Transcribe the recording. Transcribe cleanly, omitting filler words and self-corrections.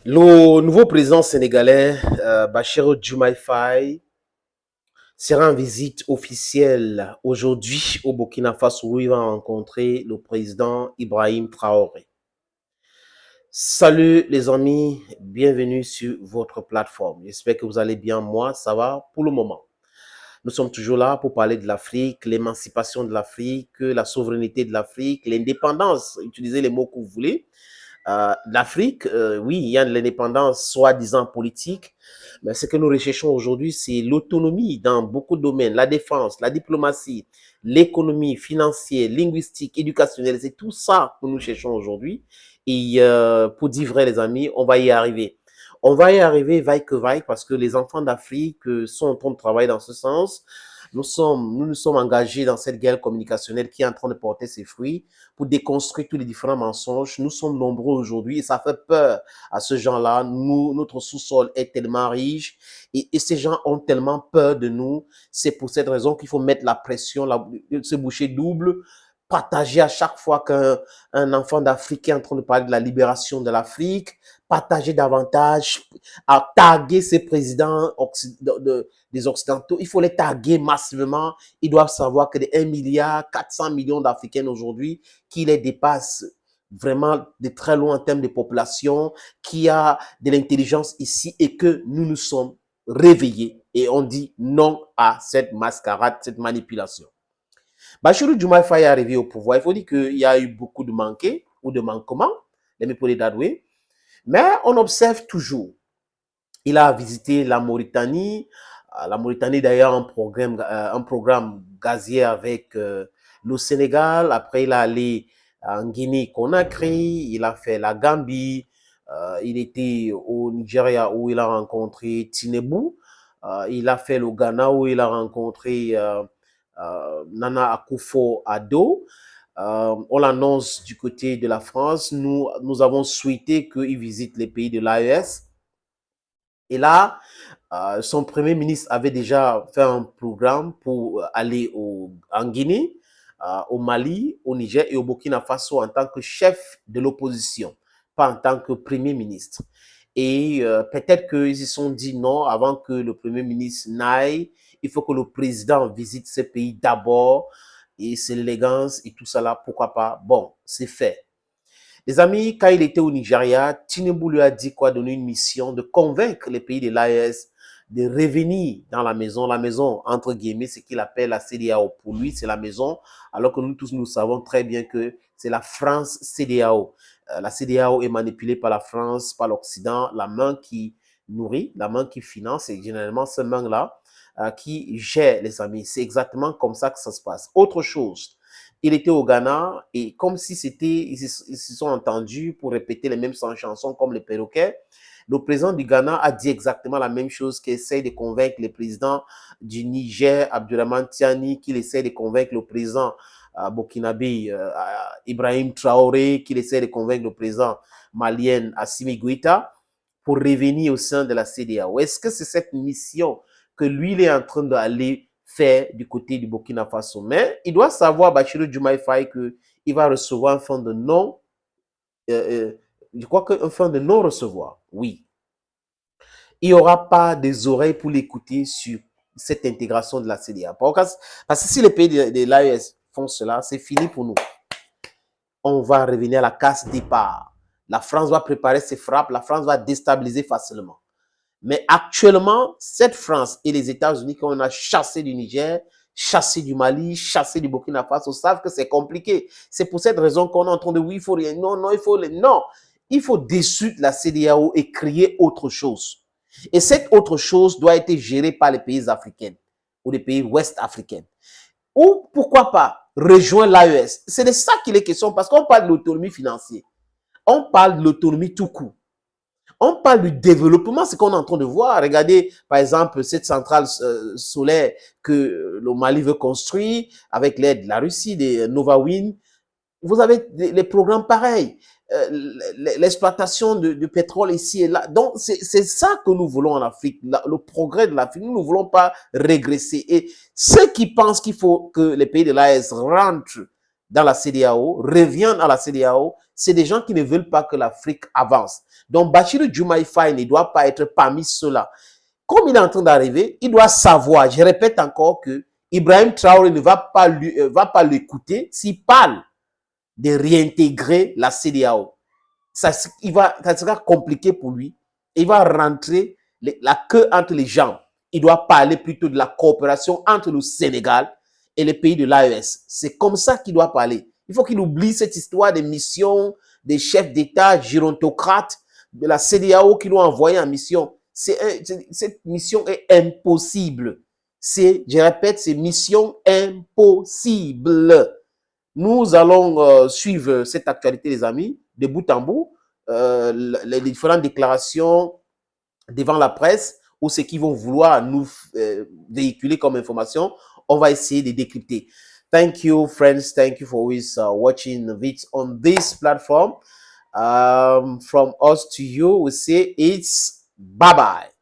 Le nouveau président sénégalais, Bassirou Diomaye Faye, sera en visite officielle aujourd'hui au Burkina Faso où il va rencontrer le président Ibrahim Traoré. Salut les amis, bienvenue sur votre plateforme. J'espère que vous allez bien. Moi, ça va pour le moment. Nous sommes toujours là pour parler de l'Afrique, l'émancipation de l'Afrique, la souveraineté de l'Afrique, l'indépendance. Utilisez les mots que vous voulez. L'Afrique, oui, il y a de l'indépendance soi-disant politique, mais ce que nous recherchons aujourd'hui, c'est l'autonomie dans beaucoup de domaines, la défense, la diplomatie, l'économie financière, linguistique, éducationnelle, c'est tout ça que nous cherchons aujourd'hui. Et pour dire vrai, les amis, on va y arriver. On va y arriver vaille que vaille parce que les enfants d'Afrique sont en train de travailler dans ce sens. Nous nous sommes engagés dans cette guerre communicationnelle qui est en train de porter ses fruits pour déconstruire tous les différents mensonges. Nous sommes nombreux aujourd'hui et ça fait peur à ce gens-là. Notre sous-sol est tellement riche et ces gens ont tellement peur de nous. C'est pour cette raison qu'il faut mettre la pression, se boucher double, partager à chaque fois qu'un enfant d'Afrique est en train de parler de la libération de l'Afrique, partager davantage, à taguer ces présidents des Occidentaux. Il faut les taguer massivement. Ils doivent savoir que les 1 milliard 400 millions d'Africains aujourd'hui, qui les dépassent vraiment de très loin en termes de population, qui a de l'intelligence ici et que nous nous sommes réveillés et on dit non à cette mascarade, cette manipulation. Bassirou Diomaye Faye est arrivé au pouvoir. Il faut dire qu'il y a eu beaucoup de manqués ou de manquements, let me put it that way. Mais on observe toujours. Il a visité la Mauritanie. La Mauritanie, d'ailleurs, un programme gazier avec le Sénégal. Après, il est allé en Guinée-Conakry. Il a fait la Gambie. Il était au Nigeria où il a rencontré Tinubu. Il a fait le Ghana où il a rencontré Nana Akufo-Addo. On l'annonce du côté de la France. Nous avons souhaité qu'il visite les pays de l'AES. Et là, son premier ministre avait déjà fait un programme pour aller en Guinée, au Mali, au Niger et au Burkina Faso en tant que chef de l'opposition, pas en tant que premier ministre. Et peut-être qu'ils se sont dit non, avant que le premier ministre n'aille, il faut que le président visite ce pays d'abord, et c'est l'élégance et tout ça là, pourquoi pas. Bon, c'est fait. Les amis, quand il était au Nigeria, Tinubu lui a dit quoi, donner une mission de convaincre les pays de l'AES de revenir dans la maison. La maison, entre guillemets, c'est qu'il appelle la CEDEAO. Pour lui, c'est la maison, alors que nous tous, nous savons très bien que c'est la France CEDEAO. La CEDEAO est manipulée par la France, par l'Occident, la main qui nourrit, la main qui finance, et généralement, cette main-là qui gère, les amis. C'est exactement comme ça que ça se passe. Autre chose, il était au Ghana et comme si c'était, ils se sont entendus pour répéter les mêmes chansons comme les perroquets. Le président du Ghana a dit exactement la même chose qu'il essaie de convaincre le président du Niger, Abdourahmane Tiani, qu'il essaie de convaincre le président burkinabé Ibrahim Traoré, qu'il essaie de convaincre le président malien Assimi Goïta pour revenir au sein de la CEDEAO. Est-ce que c'est cette mission que lui, il est en train d'aller faire du côté du Burkina Faso? Mais il doit savoir, Bassirou Diomaye Faye, qu'il va recevoir un fonds de non, je crois qu'un fonds de non-recevoir, oui. Il n'y aura pas des oreilles pour l'écouter sur cette intégration de la CEDEAO. Parce que si les pays de l'AES font cela, c'est fini pour nous. On va revenir à la casse départ. La France va préparer ses frappes, la France va déstabiliser facilement. Mais actuellement, cette France et les États-Unis qu'on a chassé du Niger, chassé du Mali, chassé du Burkina Faso, savent que c'est compliqué. C'est pour cette raison qu'on est en train de oui, il faut rien. Non, non, il faut non. Il faut dissoudre la CEDEAO et créer autre chose. Et cette autre chose doit être gérée par les pays africains ou les pays ouest-africains. Ou pourquoi pas rejoindre l'AES. C'est de ça qu'il est question parce qu'on parle de l'autonomie financière. On parle de l'autonomie tout court. On parle du développement, ce qu'on est en train de voir. Regardez, par exemple, cette centrale solaire que le Mali veut construire avec l'aide de la Russie, des Novawind. Vous avez les programmes pareils. L'exploitation de pétrole ici et là. Donc, c'est ça que nous voulons en Afrique, le progrès de l'Afrique. Nous ne voulons pas régresser. Et ceux qui pensent qu'il faut que les pays de l'AES rentrent dans la CEDEAO, reviennent à la CEDEAO, c'est des gens qui ne veulent pas que l'Afrique avance. Donc, Bassirou Diomaye Faye ne doit pas être parmi ceux-là. Comme il est en train d'arriver, il doit savoir, je répète encore que Ibrahim Traoré ne va pas l'écouter s'il parle de réintégrer la CEDEAO. Ça sera compliqué pour lui. Il va rentrer la queue entre les jambes. Il doit parler plutôt de la coopération entre le Sénégal et les pays de l'AES. C'est comme ça qu'il doit parler. Il faut qu'il oublie cette histoire des missions, des chefs d'État gérontocrates de la CEDEAO qui l'ont envoyé en mission. Cette mission est impossible. Je répète, c'est mission impossible. Nous allons suivre cette actualité, les amis, de bout en bout, les différentes déclarations devant la presse ou ce qu'ils vont vouloir nous véhiculer comme information. On va essayer de décrypter. Thank you, friends. Thank you for always watching vids on this platform. From us to you, we say it's bye-bye.